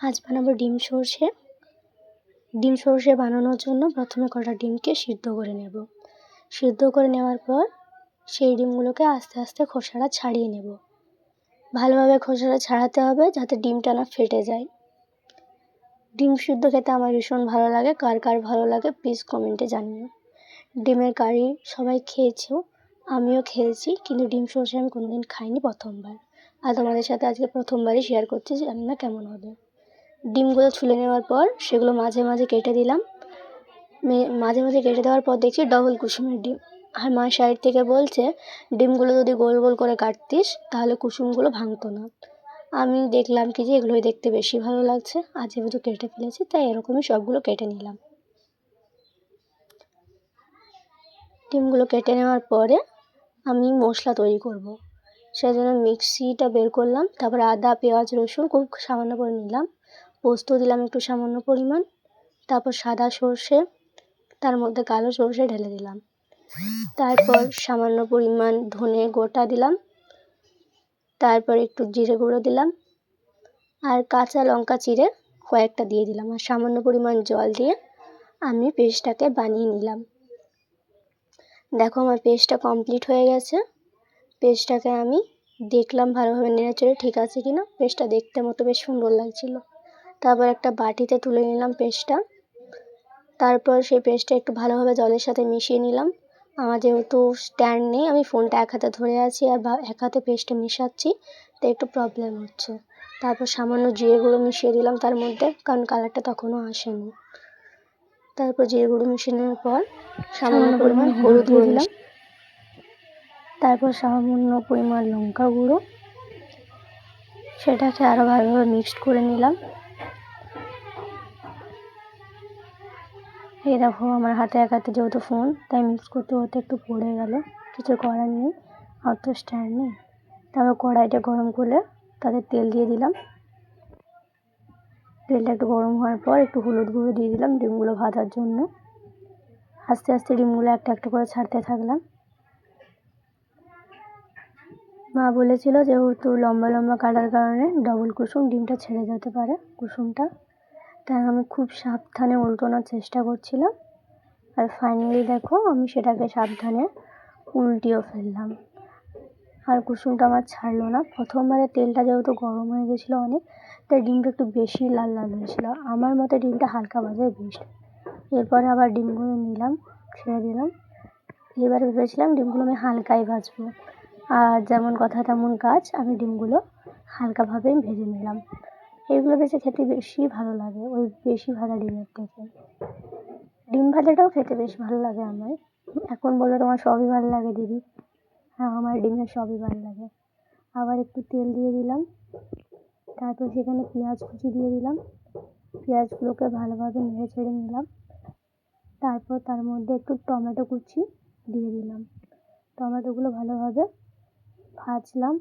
আজ বানাবো ডিম সর্ষে। ডিম সর্ষে বানানোর জন্য প্রথমে কটা ডিমকে সিদ্ধ করে নেব। সিদ্ধ করে নেওয়ার পর সেই ডিমগুলোকে আস্তে আস্তে খোসাটা ছাড়িয়ে নেব। ভালোভাবে খোসাটা ছাড়াতে হবে যাতে ডিমটা না ফেটে যায়। ডিম সিদ্ধ খেতে আমার ভীষণ ভালো লাগে। কার কার ভালো লাগে প্লিজ কমেন্টে জানিও। ডিমের কারি সবাই খেয়েছো, আমিও খেয়েছি, কিন্তু ডিম সর্ষে আমি কোনোদিন খাইনি, প্রথমবার। আর তোমাদের সাথে আজকে প্রথমবারই শেয়ার করছি, জানি না কেমন হবে। ডিমগুলো ছুলে নেওয়ার পর সেগুলো মাঝে মাঝে কেটে দিলাম। মাঝে মাঝে কেটে দেওয়ার পর দেখছি ডবল কুসুমের ডিম। আর মা সাইড থেকে বলছে ডিমগুলো যদি গোল গোল করে কাটতিস তাহলে কুসুমগুলো ভাঙতো না। আমি দেখলাম কি যে এগুলোই দেখতে বেশি ভালো লাগছে, আর যেহেতু কেটে ফেলেছি তাই এরকমই সবগুলো কেটে নিলাম। ডিমগুলো কেটে নেওয়ার পরে আমি মশলা তৈরি করব। সেজন্য মিক্সিটা বের করলাম, তারপরে আদা পেঁয়াজ রসুন খুব সামান্য করে নিলাম, পোস্ত দিলাম একটু সামান্য পরিমাণ, তারপর সাদা সর্ষে, তার মধ্যে কালো সর্ষে ঢেলে দিলাম, তারপর সামান্য পরিমাণ ধনে গোটা দিলাম, তারপর একটু জিরে গুঁড়ো দিলাম, আর কাঁচা লঙ্কা চিড়ে কয়েকটা দিয়ে দিলাম, আর সামান্য পরিমাণ জল দিয়ে আমি পেস্টটাকে বানিয়ে নিলাম। দেখো আমার পেস্টটা কমপ্লিট হয়ে গেছে। পেস্টটাকে আমি দেখলাম ভালোভাবে নেড়েচেড়ে ঠিক আছে কিনা। পেস্টটা দেখতে মতো বেশ সুন্দর লাগছিল। তারপর একটা বাটিতে তুলে নিলাম পেস্টটা। তারপর সেই পেস্টটা একটু ভালোভাবে জলের সাথে মিশিয়ে নিলাম। আমার যেহেতু স্ট্যান্ড নেই, আমি ফোনটা এক হাতে ধরে আছি আর এক হাতে পেস্টটা মেশাচ্ছি, তাই একটু প্রবলেম হচ্ছে। তারপর সামান্য জিরে গুঁড়ো মিশিয়ে দিলাম তার মধ্যে, কারণ কালারটা তখনও আসেনি। তারপর জিরে গুঁড়ো মিশিয়ে নেওয়ার পর সামান্য পরিমাণ হলুদ দিয়ে দিলাম, তারপর সামান্য পরিমাণ লঙ্কা গুঁড়ো, সেটাকে আরও ভালোভাবে মিক্সড করে নিলাম। এই দেখো আমার হাতে এক হাতে যেহেতু ফোন, তাই মিক্স করতে করতে একটু পড়ে গেল, কিছু করার নেই, আর তো স্ট্যান্ড নেই। তারপর কড়াইটা গরম করলে তাতে তেল দিয়ে দিলাম। তেলটা একটু গরম হওয়ার পর একটু হলুদ গুঁড়ো দিয়ে দিলাম ডিমগুলো ভাজার জন্য। আস্তে আস্তে ডিমগুলো একটা একটা করে ছাড়তে থাকলাম। মা বলেছিল যেহেতু লম্বা লম্বা কাটার কারণে ডবল কুসুম ডিমটা ছেড়ে যেতে পারে কুসুমটা, তাই আমি খুব সাবধানে উল্টানোর চেষ্টা করছিলাম। আর ফাইনালি দেখো আমি সেটাকে সাবধানে উল্টিয়েও ফেললাম, আর কুসুমটা আমার ছাড়লো না। প্রথমবারে তেলটা যেহেতু গরম হয়ে গেছিলো অনেক, তাই ডিমটা একটু বেশি লাল লাল হয়েছিলো। আমার মতে ডিমটা হালকা ভাজাই বেস্ট। এরপরে আবার ডিমগুলো নিলাম, ছেড়ে দিলাম। এবার ভেবেছিলাম ডিমগুলো আমি হালকাই ভাজবো, আর যেমন কথা তেমন কাজ, আমি ডিমগুলো হালকাভাবেই ভেজে নিলাম। এইগুলো বেশি খেতে বেশি ভালো লাগে ওই বেশি ভাজা ডিমের থেকে। ডিম ভাজাটাও খেতে বেশ ভালো লাগে আমার। এখন বলো তোমার সবই ভালো লাগে দিদি? হ্যাঁ, আমার ডিমের সবই ভালো লাগে। আবার একটু তেল দিয়ে দিলাম, তারপর সেখানে পেঁয়াজ কুচি দিয়ে দিলাম। পেঁয়াজগুলোকে ভালোভাবে নেড়ে ছেড়ে নিলাম। তারপর তার মধ্যে একটু টমেটো কুচি দিয়ে দিলাম। টমেটোগুলো ভালোভাবে ভাজলাম।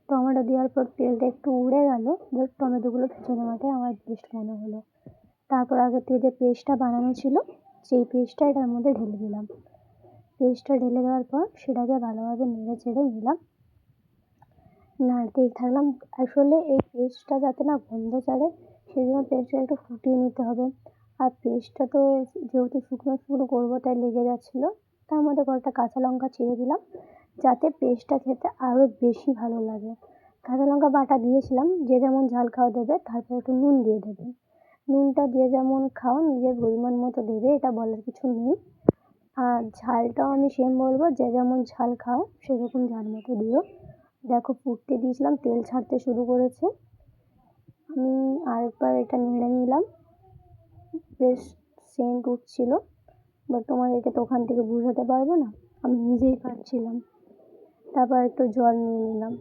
টমেটো দেওয়ার পর তেলটা একটু উড়ে গেল, টমেটোগুলো ভেজে নেওয়াটাই আমার বেস্ট মনে হলো। তারপর আগে থেকে যে পেস্টটা বানানো ছিল সেই পেস্টটা এটার মধ্যে ঢেলে দিলাম। পেস্টটা ঢেলে দেওয়ার পর সেটাকে ভালোভাবে নেড়ে চেড়ে নিলাম, নাড়তেই থাকলাম। আসলে এই পেস্টটা যাতে না গন্ধ ছাড়ে সেই জন্য পেস্টটা একটু ফুটিয়ে নিতে হবে। আর পেস্টটা তো যেহেতু শুকনো শুকনো করবো তাই লেগে যাচ্ছিলো, তার মধ্যে কয়েকটা কাঁচা লঙ্কা চিড়ে দিলাম যাতে পেস্টটা খেতে আরও বেশি ভালো লাগে। কাঁচা লঙ্কা বাটা দিয়েছিলাম, যে যেমন ঝাল খাওয়া দেবে। তারপর একটু নুন দিয়ে দেবে, নুনটা যে যেমন খাও নিজের পরিমাণ মতো দেবে, এটা বলার কিছু নেই। আর ঝালটাও আমি সেম বলবো, যে যেমন ঝাল খাও সেরকম ঝাল মতো দিও। দেখো ফুটতে দিয়েছিলাম, তেল ছাড়তে শুরু করেছে। আমি আরেকবার এটা নেড়ে নিলাম, বেশ সেন্ট উঠছিল, বাট তোমাদেরকে তো ওখান থেকে বুঝাতে পারবো না, আমি নিজেই পাচ্ছিলাম। তারপর একটু জল নিয়ে নিলাম,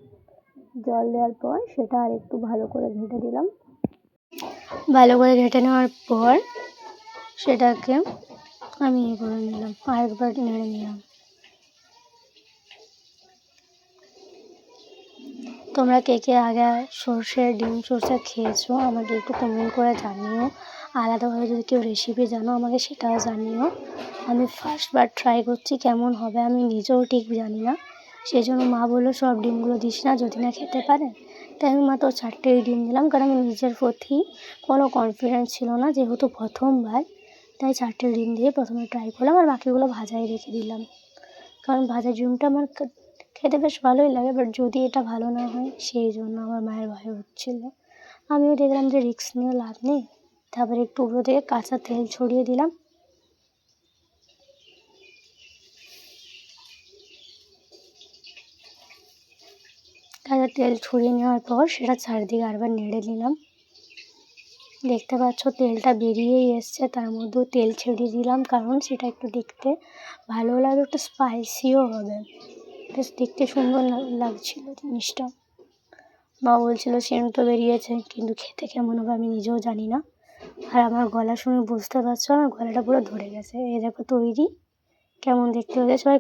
জল দেওয়ার পর সেটা আর একটু ভালো করে ঘেঁটে দিলাম। ভালো করে ঘেঁটে নেওয়ার পর সেটাকে আমি করে নিলাম, আরেকবার নেড়ে নিলাম। তোমরা কে কে আগে ডিম সর্ষে খেয়েছো আমাকে একটু কমেন্ট করে জানিও। আলাদাভাবে যদি কেউ রেসিপি জানো আমাকে সেটাও জানিও। আমি ফার্স্টবার ট্রাই করছি, কেমন হবে আমি নিজেও ঠিক জানি না। সেই জন্য মা বললো সব ডিমগুলো দিস না, যদি না খেতে পারে তাই আমি মাত্র 4টেই ডিম দিলাম, কারণ আমার নিজের প্রতি কোনো কনফিডেন্স ছিল না, যেহেতু প্রথমবার। তাই 4টে ডিম দিয়ে প্রথমে ট্রাই করলাম, আর বাকিগুলো ভাজাই রেখে দিলাম, কারণ ভাজা ডিমটা আমার খেতে বেশ ভালোই লাগে। বাট যদি এটা ভালো না হয় সেই জন্য আমার মায়ের ভয় হচ্ছিলো। আমিও দেখলাম যে রিস্ক নিয়ে লাভ নেই, তারপরে একটু উপর থেকে কাঁচা তেল ছড়িয়ে দিলাম। কাঁচা তেল ছড়িয়ে নেওয়ার পর সেটা চারিদিকে আরেকবার নেড়ে নিলাম। দেখতে পাচ্ছ তেলটা বেরিয়েই এসছে, তার মধ্যেও তেল ছেড়ে দিলাম, কারণ সেটা একটু দেখতে ভালো লাগে, একটু স্পাইসিও হবে, বেশ দেখতে সুন্দর লাগছিলো জিনিসটা। মা বলছিলো সেন্ট তো বেরিয়েছে, কিন্তু খেতে কেমন হবে আমি নিজেও জানি না। আর আমার গলা শুনে বুঝতে পারছো আমার গলাটা পুরো ধরে গেছে। এই দেখো তৈরি, কেমন দেখতে হয়েছে সবাই